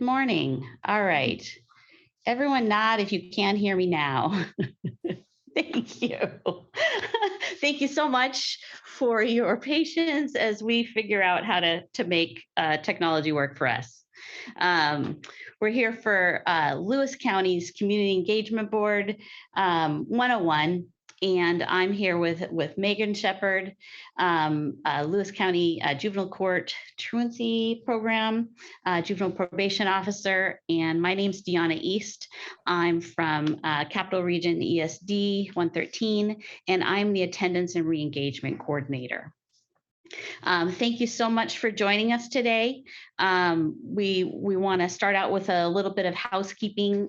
morning. All right. Everyone nod if you can hear me now. Thank you. Thank you so much for your patience as we figure out how to make technology work for us. We're here for Lewis County's Community Engagement Board 101. And I'm here with Megan Shepard, Lewis County Juvenile Court Truancy Program, Juvenile Probation Officer, and my name's Deanna East. I'm from Capital Region ESD 113, and I'm the Attendance and Reengagement Coordinator. Thank you so much for joining us today. We want to start out with a little bit of housekeeping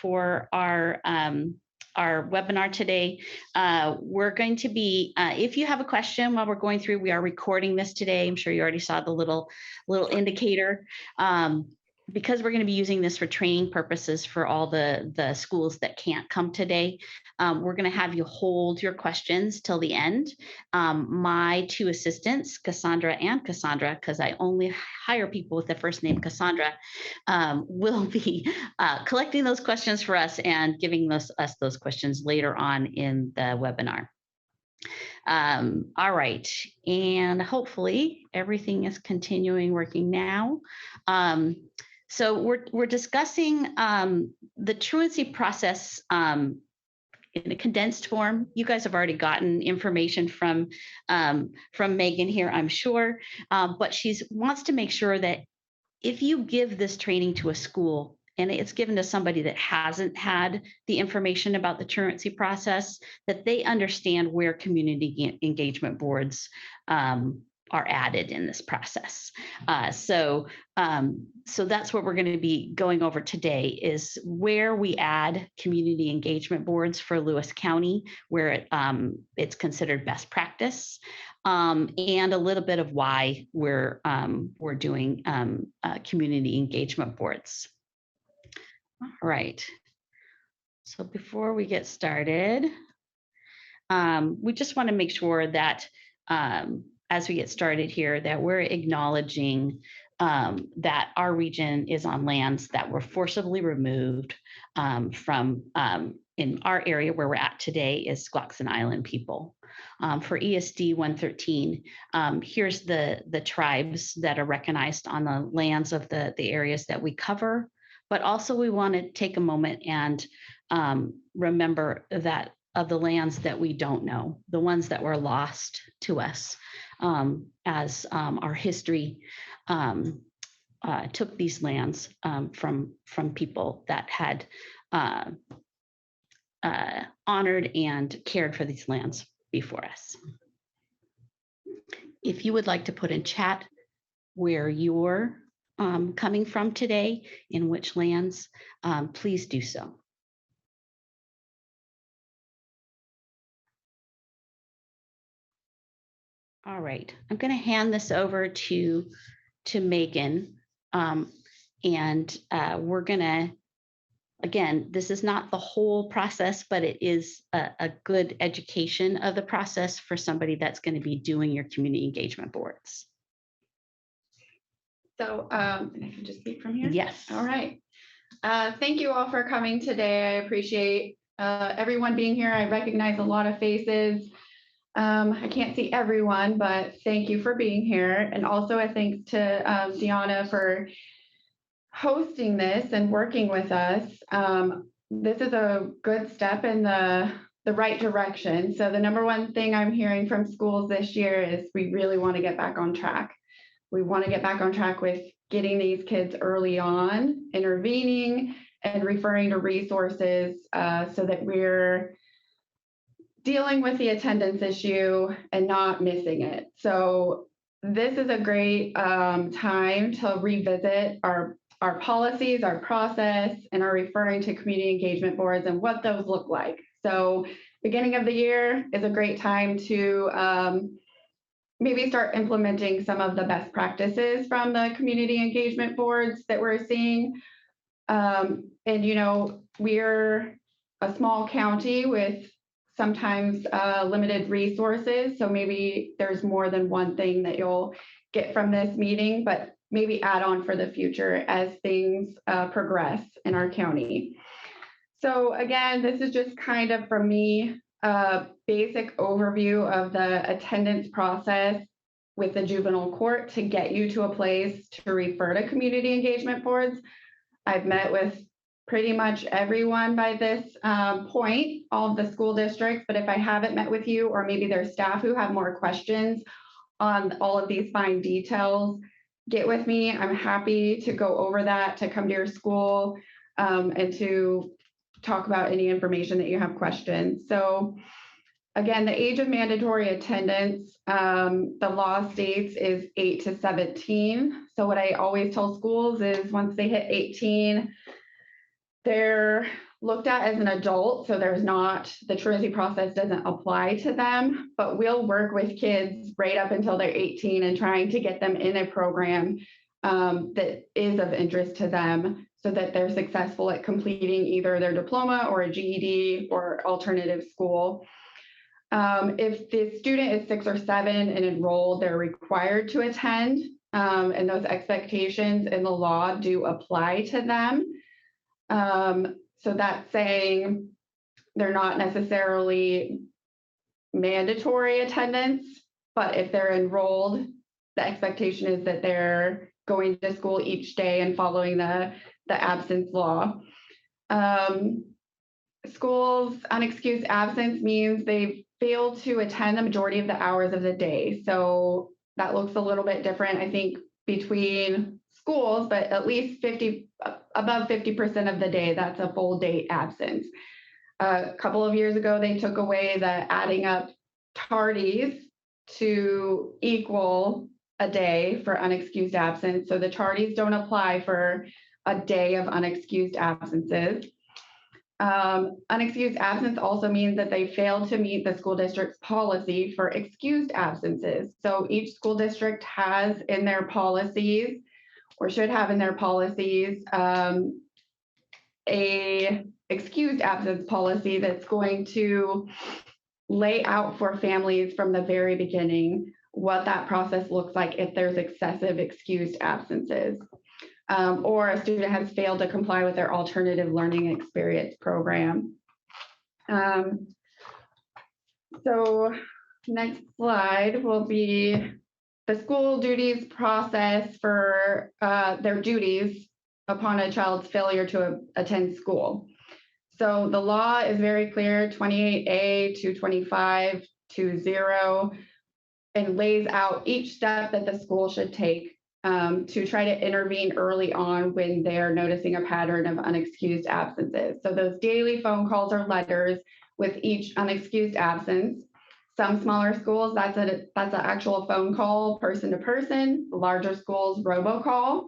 for our webinar today. We're going to be, if you have a question while we're going through, we are recording this today. I'm sure you already saw the little indicator. Because we're going to be using this for training purposes for all the schools that can't come today, we're going to have you hold your questions till the end. My two assistants, Cassandra and Cassandra, because I only hire people with the first name Cassandra, will be collecting those questions for us and giving us those questions later on in the webinar. All right, and hopefully everything is continuing working now. So we're discussing the truancy process in a condensed form. You guys have already gotten information from Megan here, I'm sure, but she wants to make sure that if you give this training to a school and it's given to somebody that hasn't had the information about the truancy process, that they understand where community engagement boards are added in this process. So that's what we're going to be going over today, is where we add community engagement boards for Lewis County, where it's considered best practice, and a little bit of why we're doing community engagement boards. All right. So before we get started, we just want to make sure that as we get started here, that we're acknowledging that our region is on lands that were forcibly removed from, in our area where we're at today is Squaxin Island people. For ESD 113, here's the tribes that are recognized on the lands of the areas that we cover, but also we want to take a moment and remember that of the lands that we don't know, the ones that were lost to us as our history took these lands from people that had honored and cared for these lands before us. If you would like to put in chat where you're coming from today, in which lands, please do so. All right, I'm going to hand this over to Megan, and we're going to, again, this is not the whole process, but it is a good education of the process for somebody that's going to be doing your community engagement boards. So I can just speak from here? Yes. All right. Thank you all for coming today. I appreciate everyone being here. I recognize a lot of faces. I can't see everyone, but thank you for being here. And also a thanks to Deanna for hosting this and working with us. This is a good step in the right direction. So the number one thing I'm hearing from schools this year is we really want to get back on track. We want to get back on track with getting these kids early on, intervening, and referring to resources so that we're dealing with the attendance issue and not missing it. So this is a great time to revisit our policies, our process, and our referring to community engagement boards and what those look like. So beginning of the year is a great time to maybe start implementing some of the best practices from the community engagement boards that we're seeing. And, you know, we're a small county with sometimes limited resources. So maybe there's more than one thing that you'll get from this meeting, but maybe add on for the future as things progress in our county. So again, this is just kind of, for me, a basic overview of the attendance process with the juvenile court to get you to a place to refer to community engagement boards. I've met with pretty much everyone by this point, all of the school districts, but if I haven't met with you, or maybe there's staff who have more questions on all of these fine details, get with me. I'm happy to go over that, to come to your school and to talk about any information that you have questions. So again, the age of mandatory attendance, the law states is 8 to 17. So what I always tell schools is once they hit 18, they're looked at as an adult. So there's not, the truancy process doesn't apply to them, but we'll work with kids right up until they're 18 and trying to get them in a program that is of interest to them, so that they're successful at completing either their diploma or a GED or alternative school. If the student is 6 or 7 and enrolled, they're required to attend, and those expectations in the law do apply to them. So that's saying they're not necessarily mandatory attendance, but if they're enrolled, the expectation is that they're going to school each day and following the absence law. Schools unexcused absence means they fail to attend the majority of the hours of the day. So that looks a little bit different, I think, between schools, but at least above 50% of the day, that's a full day absence. A couple of years ago, they took away the adding up tardies to equal a day for unexcused absence. So the tardies don't apply for a day of unexcused absences. Unexcused absence also means that they failed to meet the school district's policy for excused absences. So each school district has in their policies, or should have in their policies, a excused absence policy that's going to lay out for families from the very beginning what that process looks like if there's excessive excused absences, or a student has failed to comply with their alternative learning experience program. So next slide will be the school duties process for their duties upon a child's failure to attend school. So the law is very clear, 28A 225-20, and lays out each step that the school should take to try to intervene early on when they're noticing a pattern of unexcused absences. So those daily phone calls or letters with each unexcused absence. Some smaller schools, that's an actual phone call, person to person. Larger schools, robocall.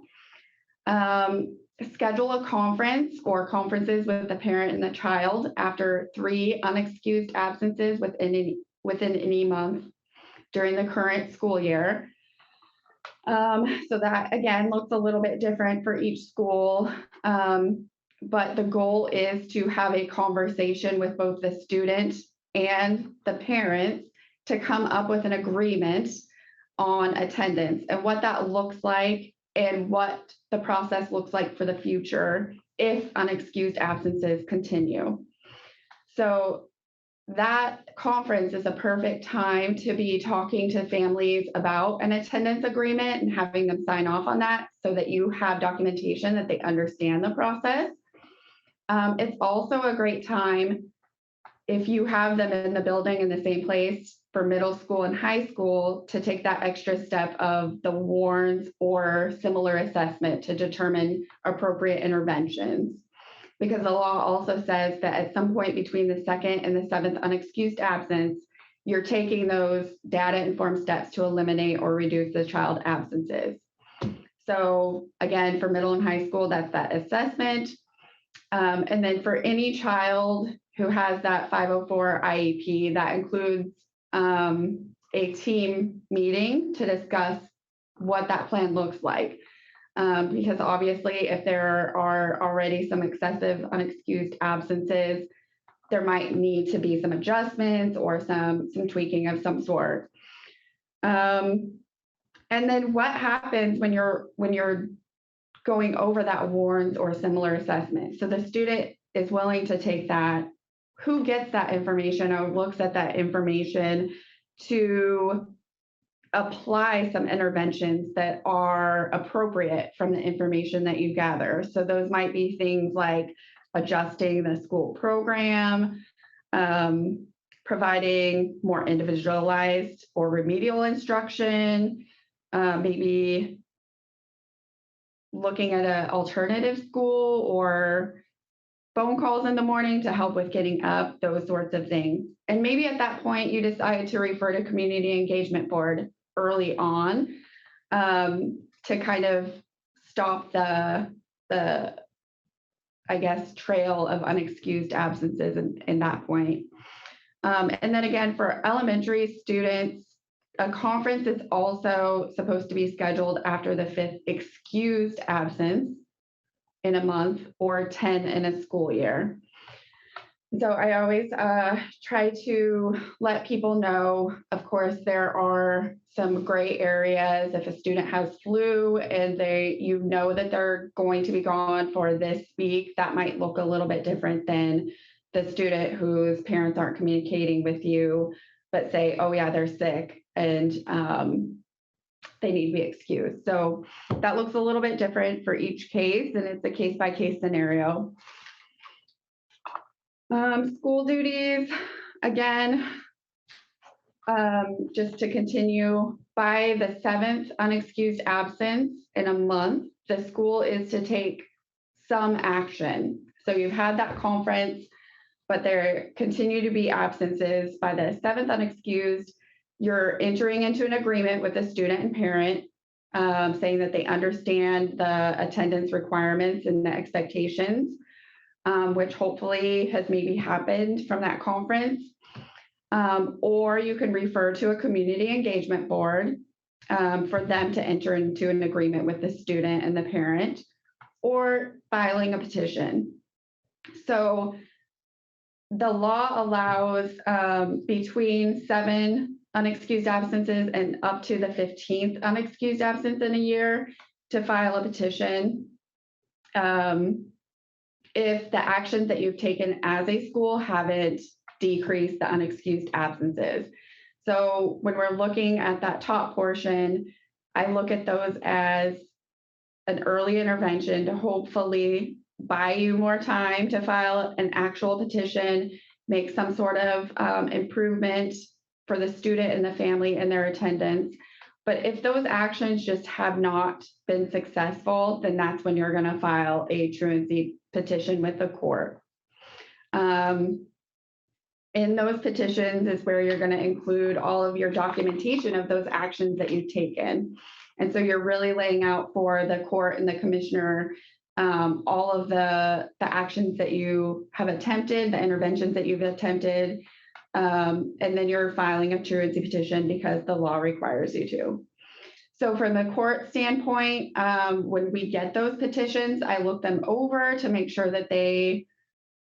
Schedule a conference or conferences with the parent and the child after 3 unexcused absences within any month during the current school year. So that, again, looks a little bit different for each school, but the goal is to have a conversation with both the student and the parents to come up with an agreement on attendance and what that looks like and what the process looks like for the future if unexcused absences continue. So that conference is a perfect time to be talking to families about an attendance agreement and having them sign off on that so that you have documentation that they understand the process. It's also a great time if you have them in the building in the same place for middle school and high school to take that extra step of the warns or similar assessment to determine appropriate interventions. Because the law also says that at some point between the 2nd and the 7th unexcused absence, you're taking those data-informed steps to eliminate or reduce the child absences. So again, for middle and high school, that's that assessment. And then for any child who has that 504 IEP, that includes a team meeting to discuss what that plan looks like. Because obviously, if there are already some excessive unexcused absences, there might need to be some adjustments or some tweaking of some sort. And then what happens when you're going over that warns or similar assessment? So the student is willing to take that. Who gets that information or looks at that information to apply some interventions that are appropriate from the information that you gather? So those might be things like adjusting the school program, providing more individualized or remedial instruction, maybe looking at an alternative school or phone calls in the morning to help with getting up, those sorts of things. And maybe at that point, you decide to refer to community engagement board early on to kind of stop the I guess, trail of unexcused absences in that point. And then again, for elementary students, a conference is also supposed to be scheduled after the 5th excused absence in a month or 10 in a school year. So I always try to let people know, of course, there are some gray areas. If a student has flu and you know that they're going to be gone for this week, that might look a little bit different than the student whose parents aren't communicating with you, but say, oh yeah, they're sick and they need to be excused. So that looks a little bit different for each case, and it's a case-by-case scenario. School duties, again, just to continue, by the 7th unexcused absence in a month, the school is to take some action. So you've had that conference, but there continue to be absences. By the 7th unexcused, you're entering into an agreement with the student and parent, saying that they understand the attendance requirements and the expectations, which hopefully has maybe happened from that conference. Or you can refer to a community engagement board for them to enter into an agreement with the student and the parent, or filing a petition. So the law allows between 7 unexcused absences and up to the 15th unexcused absence in a year to file a petition. If the actions that you've taken as a school haven't decreased the unexcused absences. So when we're looking at that top portion, I look at those as an early intervention to hopefully buy you more time to file an actual petition, make some sort of improvement for the student and the family and their attendance. But if those actions just have not been successful, then that's when you're going to file a truancy petition with the court. In those petitions is where you're going to include all of your documentation of those actions that you've taken. And so you're really laying out for the court and the commissioner all of the actions that you have attempted, the interventions that you've attempted, and then you're filing a truancy petition because the law requires you to. So from the court standpoint, when we get those petitions, I look them over to make sure that they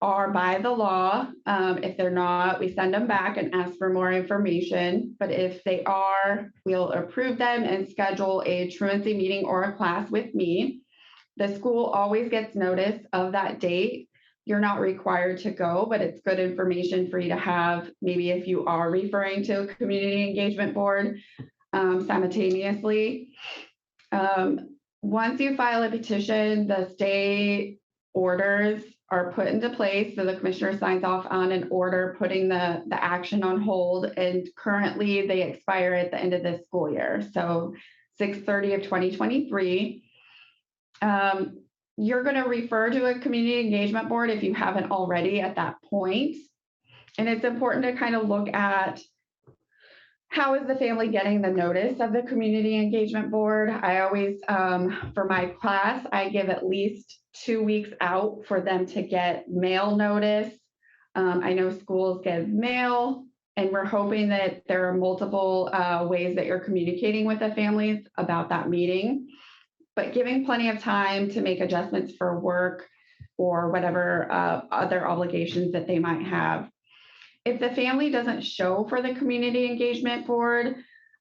are by the law. If they're not, we send them back and ask for more information. But if they are, we'll approve them and schedule a truancy meeting or a class with me. The school always gets notice of that date. You're not required to go, but it's good information for you to have, maybe if you are referring to a community engagement board simultaneously. Once you file a petition, the stay orders are put into place. So the commissioner signs off on an order putting the action on hold, and currently they expire at the end of this school year. So 6/30 of 2023. You're going to refer to a community engagement board if you haven't already at that point. And it's important to kind of look at how is the family getting the notice of the community engagement board. I always, for my class, I give at least 2 weeks out for them to get mail notice. I know schools give mail, and we're hoping that there are multiple ways that you're communicating with the families about that meeting, but giving plenty of time to make adjustments for work or whatever other obligations that they might have. If the family doesn't show for the community engagement board,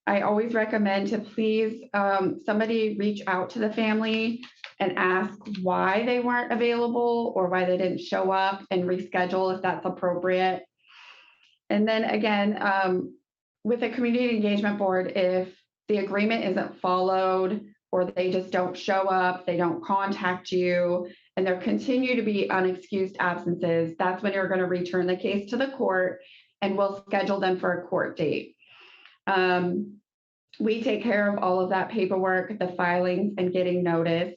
I always recommend to please somebody reach out to the family and ask why they weren't available or why they didn't show up, and reschedule if that's appropriate. And then again, with a community engagement board, if the agreement isn't followed or they just don't show up, they don't contact you, and there continue to be unexcused absences, that's when you're going to return the case to the court and we'll schedule them for a court date. We take care of all of that paperwork, the filings, and getting notice.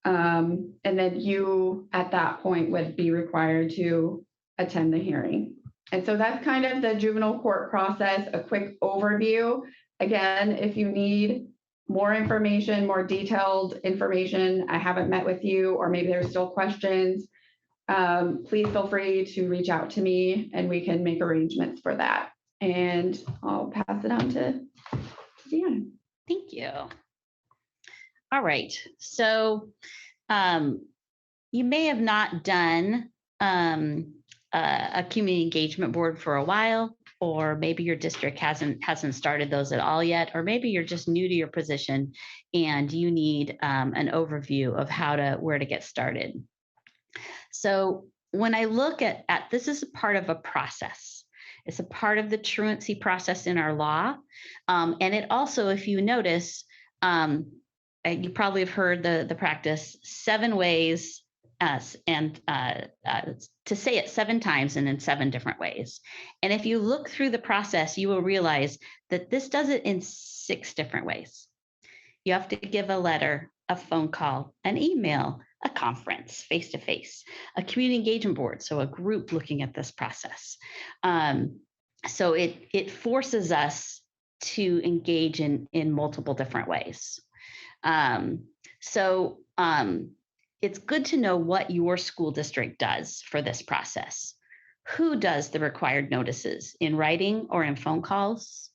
And then you, at that point, would be required to attend the hearing. And so that's kind of the juvenile court process, a quick overview. Again, if you need more information, more detailed information, I haven't met with you, or maybe there's still questions, please feel free to reach out to me and we can make arrangements for that. And I'll pass it on to Deanna. Thank you. All right. So you may have not done a community engagement board for a while, or maybe your district hasn't started those at all yet, or maybe you're just new to your position and you need an overview of where to get started. So when I look at this, is a part of a process. It's a part of the truancy process in our law. And it also, if you notice, you probably have heard the practice 7 ways, and to say it 7 times and in 7 different ways. And if you look through the process, you will realize that this does it in 6 different ways. You have to give a letter, a phone call, an email, a conference, face-to-face, a community engagement board, so a group looking at this process. So it forces us to engage in multiple different ways. It's good to know what your school district does for this process. Who does the required notices, in writing or in phone calls?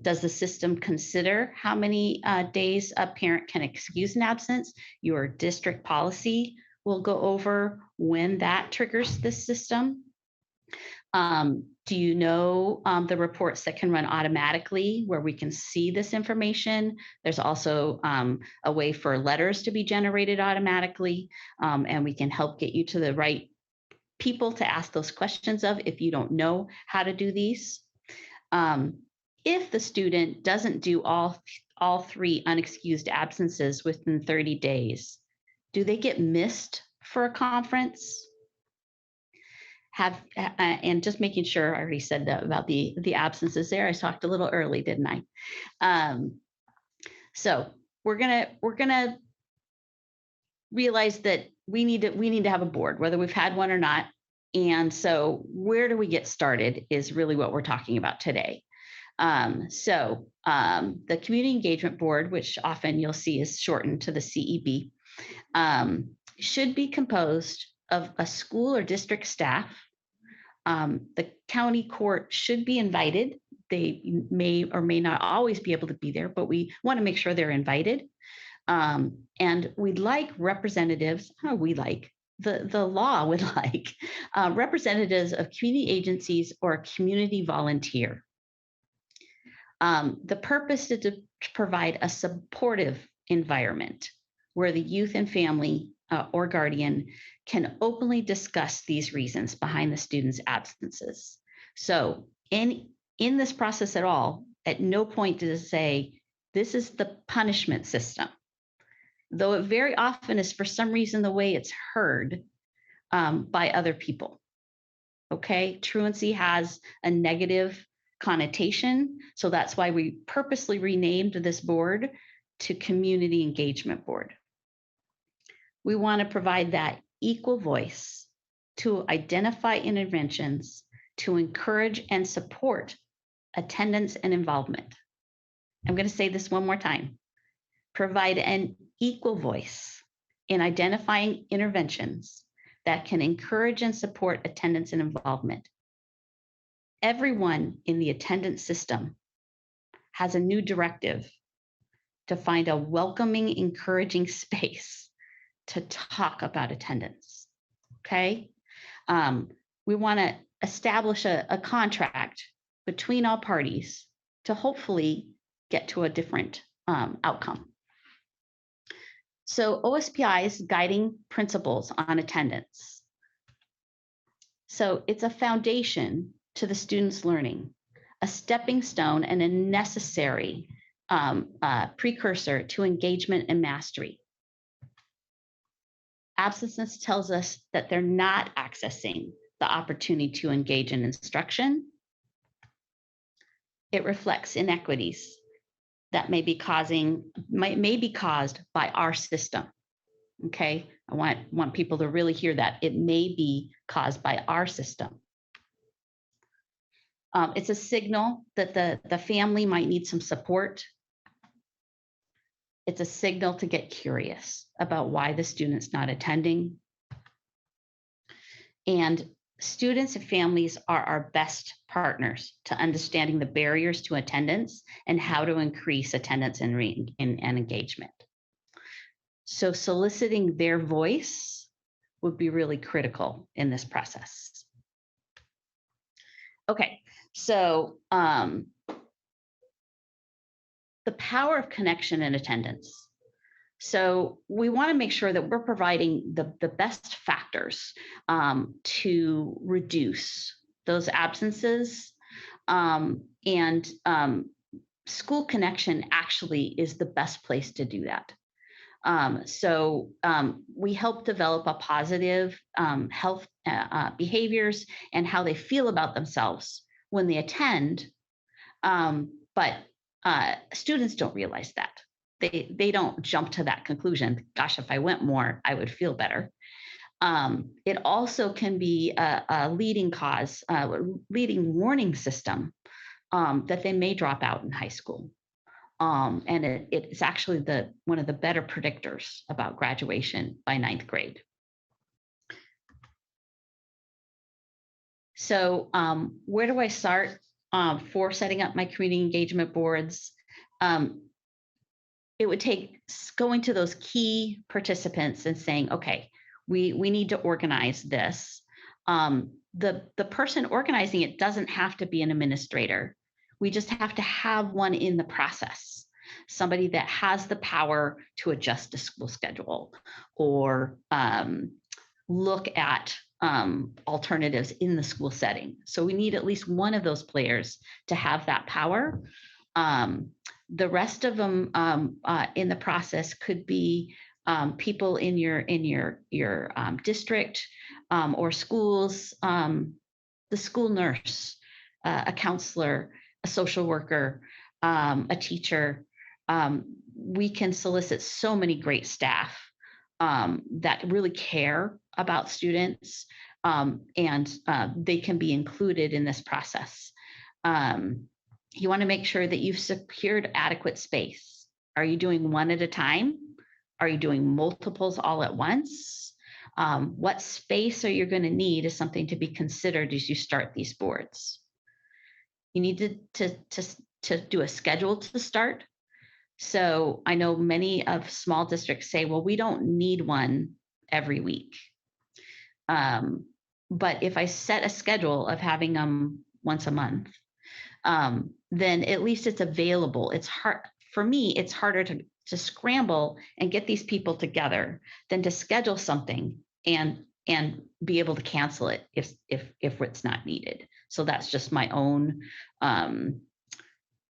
Does the system consider how many days a parent can excuse an absence? Your district policy will go over when that triggers the system. Do you know the reports that can run automatically where we can see this information? There's also a way for letters to be generated automatically, and we can help get you to the right people to ask those questions of if you don't know how to do these. If the student doesn't do all 3 unexcused absences within 30 days, do they get missed for a conference? And just making sure, I already said that about the absences there. I talked a little early, didn't I? So we're gonna realize that we need to have a board, whether we've had one or not. And so where do we get started is really what we're talking about today. The Community Engagement Board, which often you'll see is shortened to the CEB, should be composed of a school or district staff. The county court should be invited. They may or may not always be able to be there, but we want to make sure they're invited. And we'd like representatives, the law would like representatives of community agencies or a community volunteer. The purpose is to provide a supportive environment where the youth and family or guardian can openly discuss these reasons behind the student's absences. So in this process at all, at no point does it say, this is the punishment system, though it very often is for some reason the way it's heard by other people. Okay, truancy has a negative connotation, so that's why we purposely renamed this board to Community Engagement Board. We want to provide that equal voice to identify interventions to encourage and support attendance and involvement. I'm going to say this one more time. Provide an equal voice in identifying interventions that can encourage and support attendance and involvement. Everyone in the attendance system has a new directive to find a welcoming, encouraging space to talk about attendance, okay? We want to establish a contract between all parties to hopefully get to a different outcome. So OSPI's guiding principles on attendance. So it's a foundation to the student's learning, a stepping stone and a necessary precursor to engagement and mastery. Absences tells us that they're not accessing the opportunity to engage in instruction. It reflects inequities that may be caused by our system. Okay, I want people to really hear that. It may be caused by our system. It's a signal that the family might need some support. It's a signal to get curious about why the student's not attending. And students and families are our best partners to understanding the barriers to attendance and how to increase attendance and engagement. So soliciting their voice would be really critical in this process. Okay, so the power of connection and attendance. So we want to make sure that we're providing the best factors to reduce those absences, and school connection actually is the best place to do that. So we help develop a positive health behaviors and how they feel about themselves when they attend, but students don't realize that. They don't jump to that conclusion. Gosh, if I went more, I would feel better. It also can be a leading warning system that they may drop out in high school. And it's actually one of the better predictors about graduation by 9th grade. So where do I start for setting up my community engagement boards? It would take going to those key participants and saying, okay, we need to organize this. The person organizing it doesn't have to be an administrator. We just have to have one in the process, somebody that has the power to adjust the school schedule or look at alternatives in the school setting. So we need at least one of those players to have that power. The rest of them in the process could be people in your district or schools, the school nurse, a counselor, a social worker, a teacher. We can solicit so many great staff that really care about students, and they can be included in this process. You want to make sure that you've secured adequate space. Are you doing one at a time? Are you doing multiples all at once? What space are you going to need is something to be considered as you start these boards. You need to do a schedule to start. So I know many of small districts say, well, we don't need one every week. But if I set a schedule of having them once a month, then at least it's available. It's hard for me. It's harder to scramble and get these people together than to schedule something and be able to cancel it if it's not needed. So that's just my own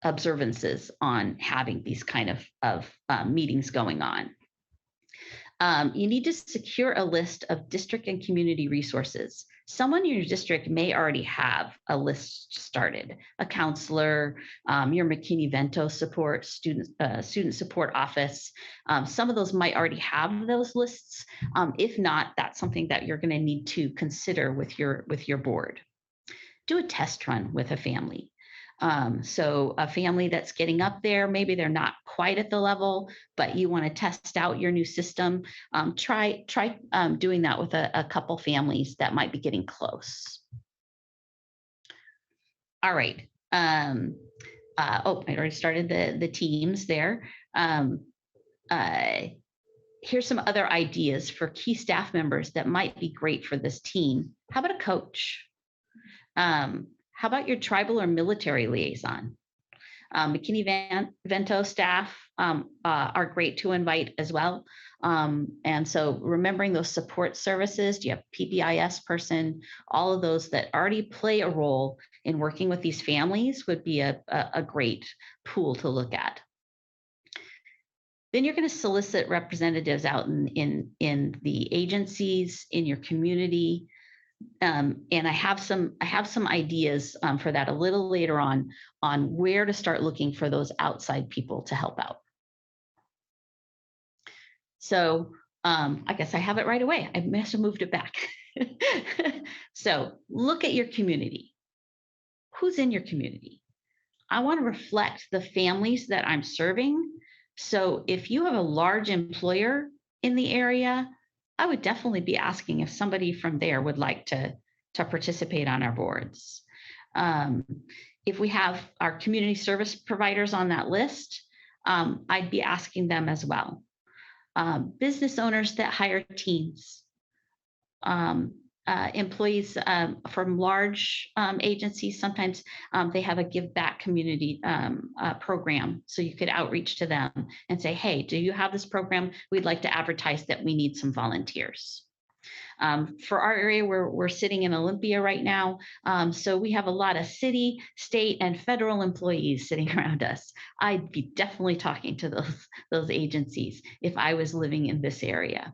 observances on having these kind of meetings going on. You need to secure a list of district and community resources. Someone in your district may already have a list started, a counselor, your McKinney-Vento support, student support office. Some of those might already have those lists. If not, that's something that you're going to need to consider with your board. Do a test run with a family. So a family that's getting up there, maybe they're not quite at the level, but you want to test out your new system. Try doing that with a couple families that might be getting close. All right. I already started the teams there. Here's some other ideas for key staff members that might be great for this team. How about a coach? How about your tribal or military liaison? McKinney-Vento staff are great to invite as well. And so remembering those support services, do you have PBIS person, all of those that already play a role in working with these families would be a great pool to look at. Then you're going to solicit representatives out in the agencies, in your community. And I have some ideas for that a little later on where to start looking for those outside people to help out. So I guess I have it right away. I must have moved it back. So look at your community. Who's in your community? I want to reflect the families that I'm serving. So if you have a large employer in the area, I would definitely be asking if somebody from there would like to participate on our boards. If we have our community service providers on that list, I'd be asking them as well. Business owners that hire teens, employees from large agencies, sometimes they have a give back community program. So you could outreach to them and say, hey, do you have this program? We'd like to advertise that we need some volunteers. For our area, we're sitting in Olympia right now. So we have a lot of city, state, and federal employees sitting around us. I'd be definitely talking to those agencies if I was living in this area.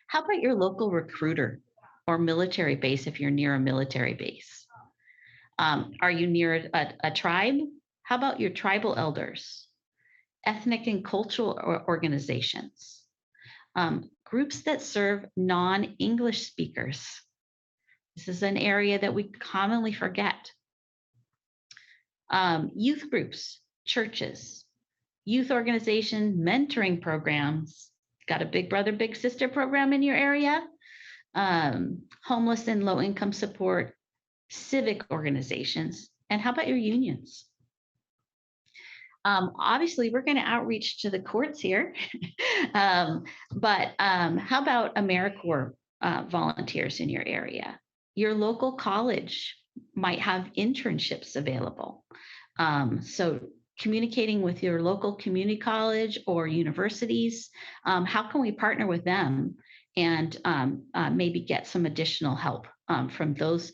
How about your local recruiter or military base if you're near a military base? Are you near a tribe? How about your tribal elders? Ethnic and cultural organizations? Groups that serve non-English speakers. This is an area that we commonly forget. Youth groups, churches, youth organization, mentoring programs. Got a big brother, big sister program in your area? Homeless and low income support, civic organizations, and how about your unions? Obviously, we're going to outreach to the courts here, but how about AmeriCorps volunteers in your area? Your local college might have internships available. So communicating with your local community college or universities, how can we partner with them and maybe get some additional help from those?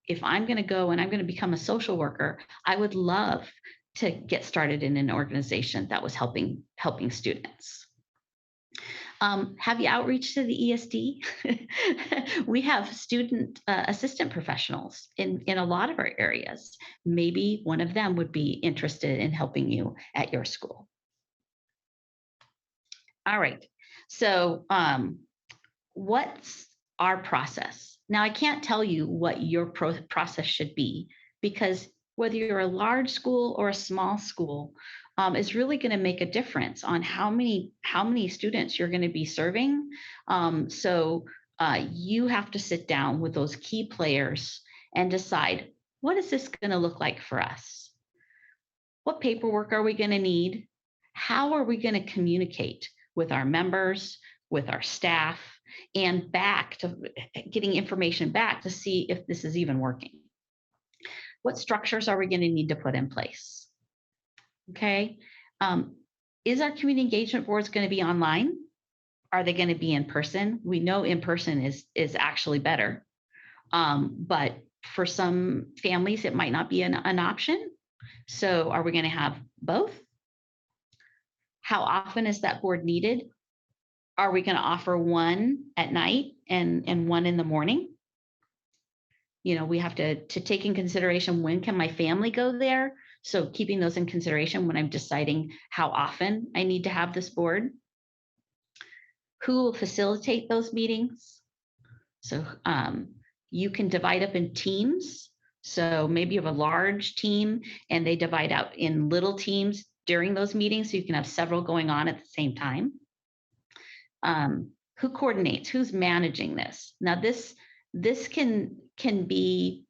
If I'm going to go and I'm going to become a social worker, I would love to get started in an organization that was helping students. Have you outreach to the ESD? We have student assistant professionals in a lot of our areas. Maybe one of them would be interested in helping you at your school. All right, so what's our process? Now, I can't tell you what your process should be, because whether you're a large school or a small school is really going to make a difference on how many students you're going to be serving. So you have to sit down with those key players and decide, what is this going to look like for us? What paperwork are we going to need? How are we going to communicate with our members, with our staff, and back to getting information back to see if this is even working? What structures are we going to need to put in place? Okay. Is our community engagement boards going to be online? Are they going to be in person? We know in person is actually better. But for some families, it might not be an option. So are we going to have both? How often is that board needed? Are we going to offer one at night and one in the morning? You know, we have to take in consideration, when can my family go there? So keeping those in consideration when I'm deciding how often I need to have this board. Who will facilitate those meetings? So you can divide up in teams. So maybe you have a large team and they divide out in little teams during those meetings, so you can have several going on at the same time. Who coordinates? Who's managing this? Now, this can be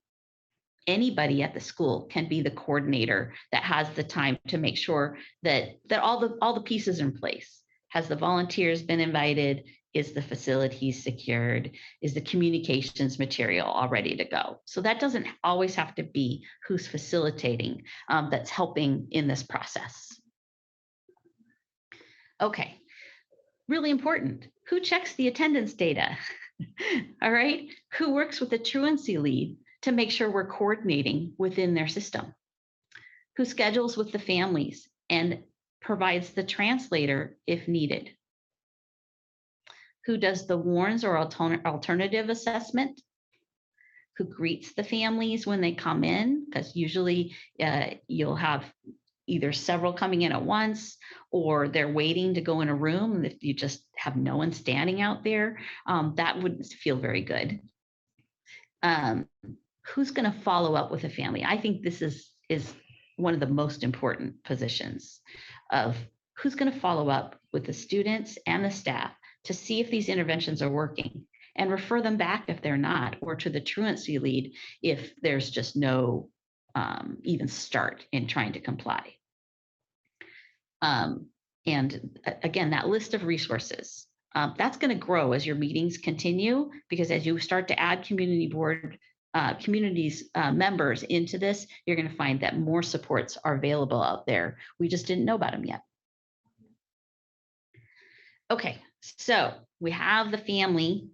anybody at the school can be the coordinator that has the time to make sure that all the pieces are in place. Has the volunteers been invited? Is the facility secured? Is the communications material all ready to go? So that doesn't always have to be who's facilitating that's helping in this process. Okay, really important. Who checks the attendance data? All right, who works with the truancy lead to make sure we're coordinating within their system? Who schedules with the families and provides the translator if needed? Who does the warns or alternative assessment? Who greets the families when they come in? Because usually you'll have either several coming in at once, or they're waiting to go in a room. If you just have no one standing out there, that wouldn't feel very good. Who's going to follow up with a family? I think this is one of the most important positions of who's going to follow up with the students and the staff to see if these interventions are working and refer them back if they're not, or to the truancy lead if there's just no even start in trying to comply. And again, that list of resources, that's going to grow as your meetings continue, because as you start to add community board members into this, you're going to find that more supports are available out there. We just didn't know about them yet. Okay, so we have the family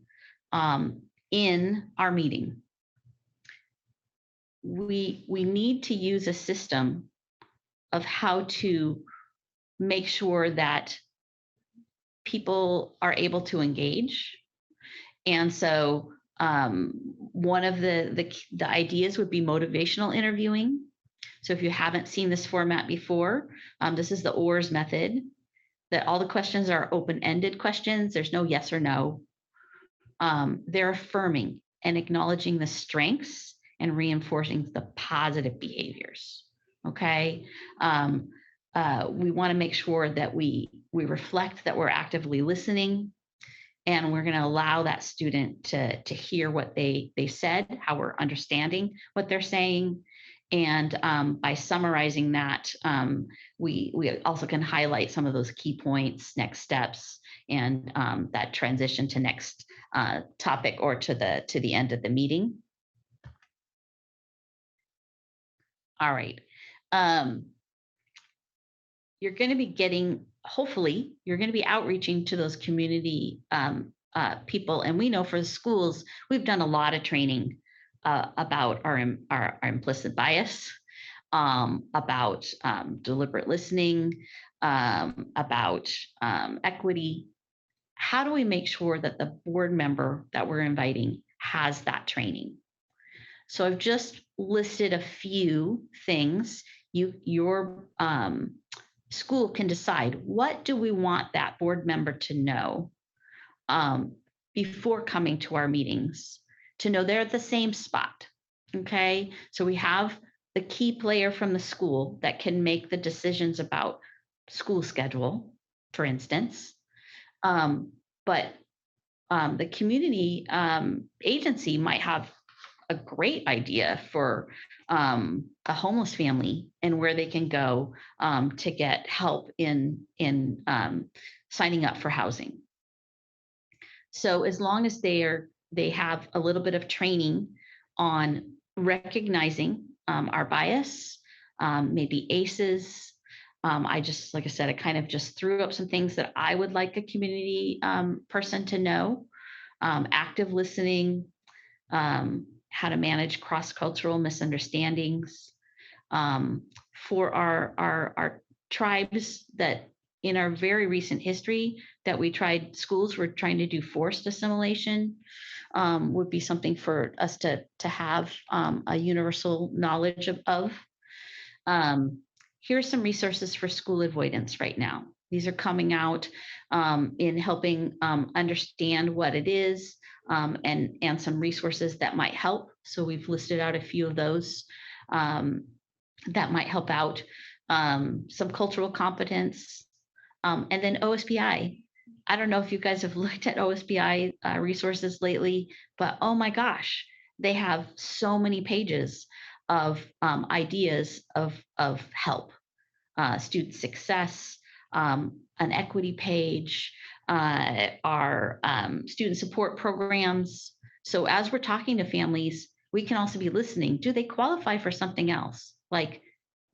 in our meeting. We need to use a system of how to make sure that people are able to engage. And so one of the ideas would be motivational interviewing. So if you haven't seen this format before, this is the OARS method, that all the questions are open-ended questions. There's no yes or no. They're affirming and acknowledging the strengths and reinforcing the positive behaviors, okay? We wanna make sure that we reflect that we're actively listening, and we're gonna allow that student to hear what they said, how we're understanding what they're saying. And by summarizing that, we also can highlight some of those key points, next steps, and that transition to next topic or to the end of the meeting. All right. You're going to be getting, hopefully, you're going to be outreaching to those community people. And we know for the schools, we've done a lot of training about our implicit bias, about deliberate listening, about equity. How do we make sure that the board member that we're inviting has that training? So I've just listed a few things. Your school can decide, what do we want that board member to know before coming to our meetings, to know they're at the same spot, okay? So we have the key player from the school that can make the decisions about school schedule, for instance. But the community agency might have a great idea for a homeless family and where they can go to get help in signing up for housing. So as long as they have a little bit of training on recognizing our bias, maybe ACEs. Like I said, I kind of just threw up some things that I would like a community person to know. Active listening, how to manage cross-cultural misunderstandings. For our tribes that in our very recent history that schools were trying to do forced assimilation, would be something for us to have a universal knowledge of. Here are some resources for school avoidance right now. These are coming out in helping understand what it is, and some resources that might help. So we've listed out a few of those that might help out. Some cultural competence, and then OSPI. I don't know if you guys have looked at OSPI resources lately, but oh my gosh, they have so many pages of ideas of help, student success, an equity page, our student support programs. So as we're talking to families, we can also be listening. Do they qualify for something else? Like,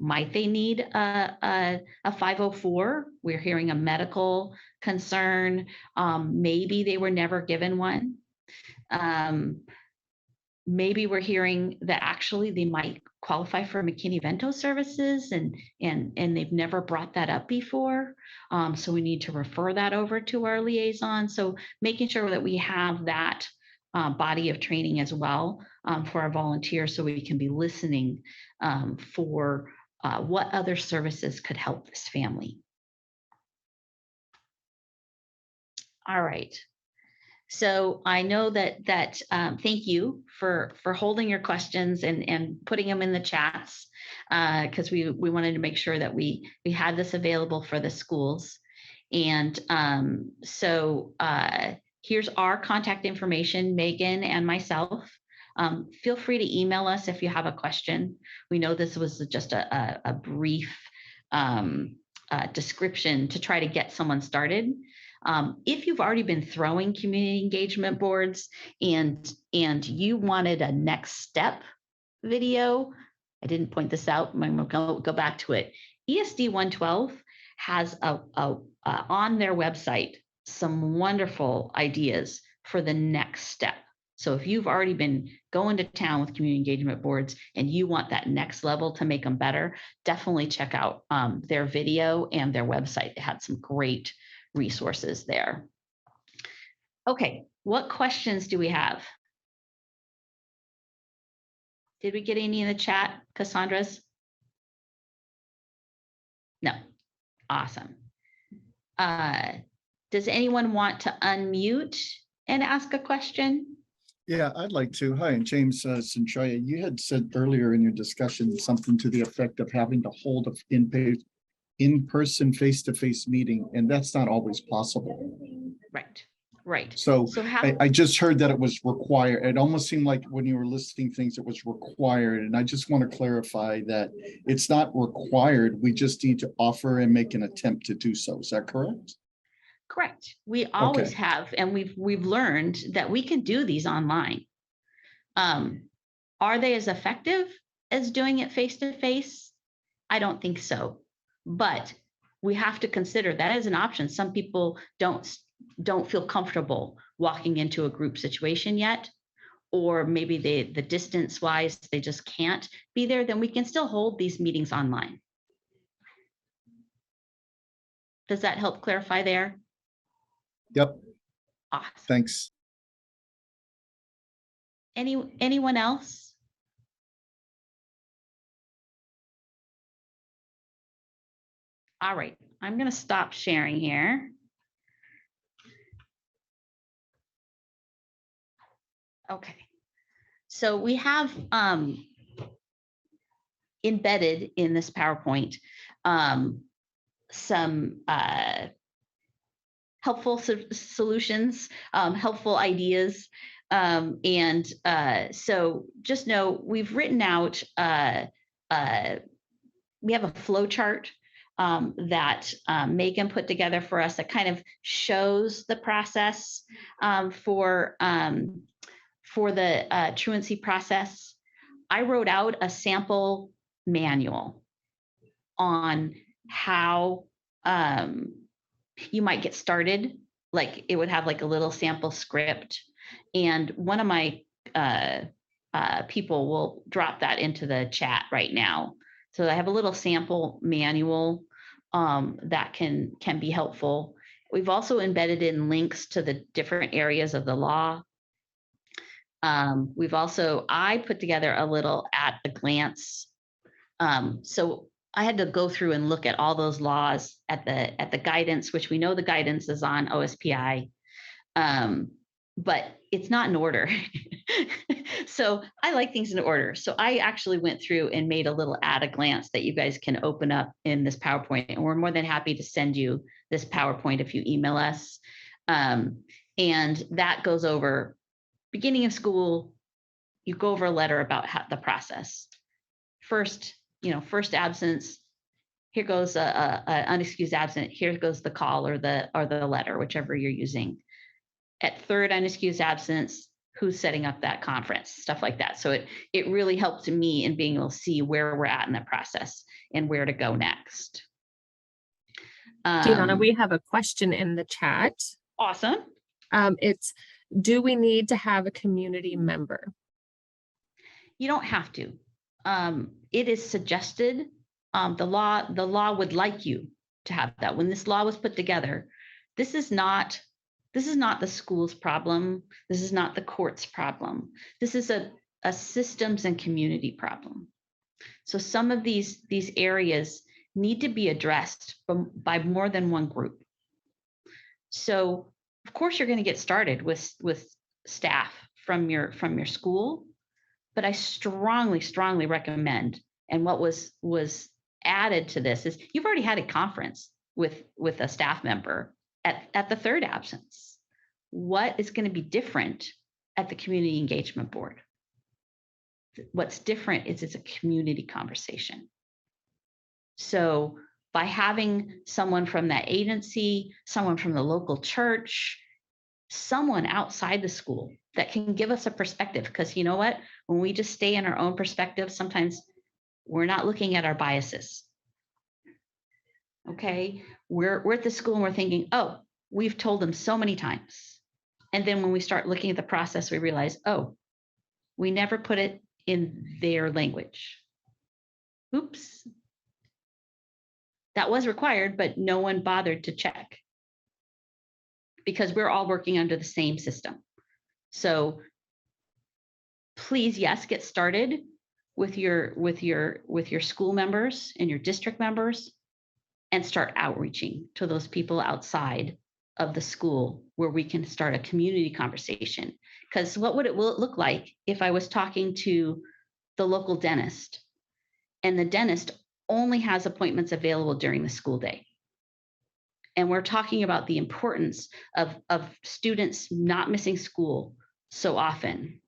might they need a 504? We're hearing a medical concern. Maybe they were never given one. Maybe we're hearing that actually they might qualify for McKinney-Vento services, and they've never brought that up before. So we need to refer that over to our liaison. So making sure that we have that body of training as well for our volunteers, so we can be listening for what other services could help this family. All right. So I know that thank you for holding your questions and putting them in the chats, because we wanted to make sure that we had this available for the schools. And so here's our contact information, Megan and myself. Feel free to email us if you have a question. We know this was just a brief description to try to get someone started. If you've already been throwing community engagement boards and you wanted a next step video, I didn't point this out, I'm going to go back to it. ESD 112 has on their website some wonderful ideas for the next step. So if you've already been going to town with community engagement boards and you want that next level to make them better, definitely check out their video and their website. They had some great resources there. Okay, what questions do we have? Did we get any in the chat, Cassandra's? No. Awesome. Does anyone want to unmute and ask a question? Yeah, I'd like to. Hi, I'm James Centralia. You had said earlier in your discussion something to the effect of having to hold an in-person face-to-face meeting, and that's not always possible. Right. So how I just heard that it was required. It almost seemed like when you were listing things, it was required. And I just want to clarify that it's not required. We just need to offer and make an attempt to do so. Is that correct? Correct. We always have, and we've learned that we can do these online. Are they as effective as doing it face-to-face? I don't think so, but we have to consider that as an option. Some people don't feel comfortable walking into a group situation yet, or maybe the distance wise, they just can't be there. Then we can still hold these meetings online. Does that help clarify there? Yep. Awesome. Thanks. Anyone else? All right, I'm going to stop sharing here. Okay, so we have embedded in this PowerPoint some helpful solutions, helpful ideas. So just know we've written out, we have a flow chart that Megan put together for us that kind of shows the process for the truancy process. I wrote out a sample manual on how you might get started. Like it would have like a little sample script, and one of my people will drop that into the chat right now. So I have a little sample manual that can be helpful. We've also embedded in links to the different areas of the law. We've also, I put together a little at a glance. So I had to go through and look at all those laws at the guidance, which we know the guidance is on OSPI, but it's not in order. So I like things in order. So I actually went through and made a little at a glance that you guys can open up in this PowerPoint, and we're more than happy to send you this PowerPoint if you email us. And that goes over beginning of school. You go over a letter about the process. First absence, here goes a unexcused absent, here goes the call or the letter, whichever you're using. At third unexcused absence, who's setting up that conference, stuff like that. So it really helped me in being able to see where we're at in the process and where to go next. Deanna, we have a question in the chat. Awesome. It's, do we need to have a community member? You don't have to. It is suggested. The law would like you to have that. When this law was put together, this is not the school's problem. This is not the court's problem. This is a systems and community problem. So some of these areas need to be addressed by more than one group. So of course you're going to get started with staff from your school, but I strongly recommend, and what was added to this is you've already had a conference with a staff member at the third absence. What is going to be different at the community engagement board? What's different is it's a community conversation. So by having someone from that agency, someone from the local church, someone outside the school that can give us a perspective, because you know what? When we just stay in our own perspective, sometimes we're not looking at our biases. Okay, we're at the school and we're thinking, oh, we've told them so many times. And then when we start looking at the process, we realize, oh, we never put it in their language. Oops. That was required, but no one bothered to check because we're all working under the same system. So please, yes, get started with your school members and your district members and start outreaching to those people outside of the school where we can start a community conversation. Because what would it look like if I was talking to the local dentist and the dentist only has appointments available during the school day? And we're talking about the importance of students not missing school so often.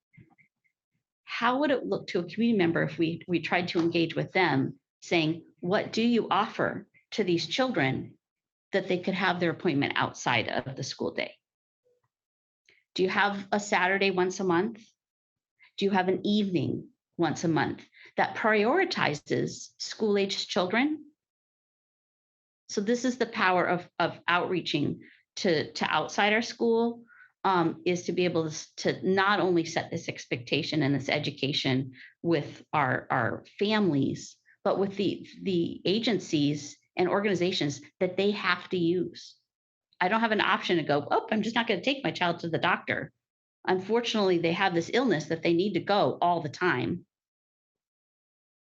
How would it look to a community member if we tried to engage with them saying, what do you offer to these children that they could have their appointment outside of the school day? Do you have a Saturday once a month? Do you have an evening once a month that prioritizes school-aged children? So this is the power of outreaching to outside our school, is to be able to not only set this expectation and this education with our families, but with the agencies and organizations that they have to use. I don't have an option to go, oh, I'm just not going to take my child to the doctor. Unfortunately, they have this illness that they need to go all the time.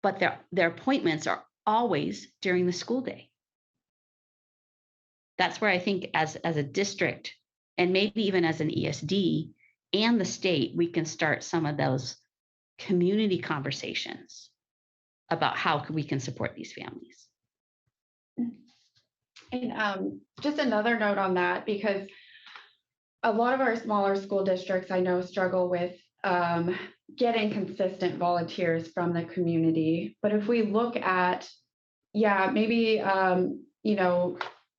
But their appointments are always during the school day. That's where I think as a district, and maybe even as an ESD and the state, we can start some of those community conversations about how we can support these families. And just another note on that, because a lot of our smaller school districts I know struggle with getting consistent volunteers from the community. But if we look at, maybe,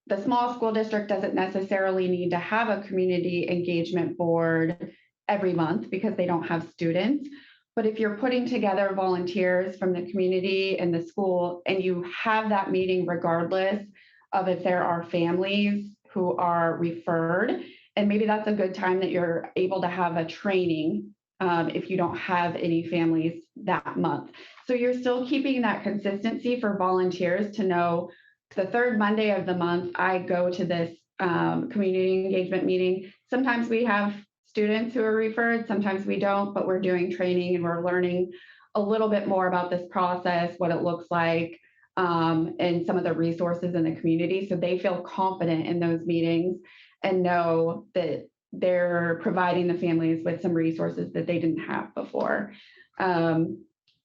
the small school district doesn't necessarily need to have a community engagement board every month because they don't have students. But if you're putting together volunteers from the community and the school, and you have that meeting regardless of if there are families who are referred, and maybe that's a good time that you're able to have a training if you don't have any families that month. So you're still keeping that consistency for volunteers to know the third Monday of the month, I go to this community engagement meeting. Sometimes we have students who are referred, sometimes we don't, but we're doing training and we're learning a little bit more about this process, what it looks like, and some of the resources in the community. So they feel confident in those meetings and know that they're providing the families with some resources that they didn't have before.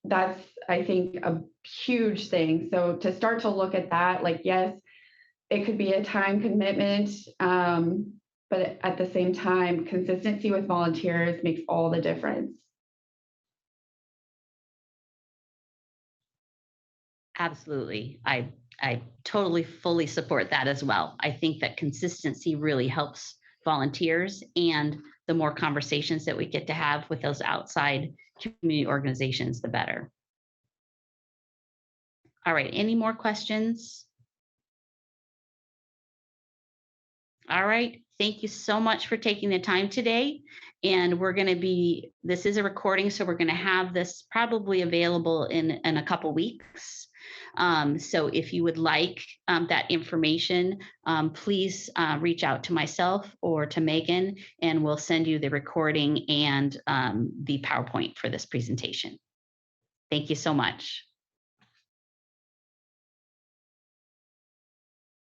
That's, I think, a huge thing. So to start to look at that, like, yes, it could be a time commitment, but at the same time, consistency with volunteers makes all the difference. Absolutely. I I totally, fully support that as well. I think that consistency really helps volunteers, and the more conversations that we get to have with those outside community organizations, the better. All right, any more questions? All right, thank you so much for taking the time today. And we're going to be, this is a recording, so we're going to have this probably available in a couple weeks. So if you would like that information, please reach out to myself or to Megan, and we'll send you the recording and the PowerPoint for this presentation. Thank you so much.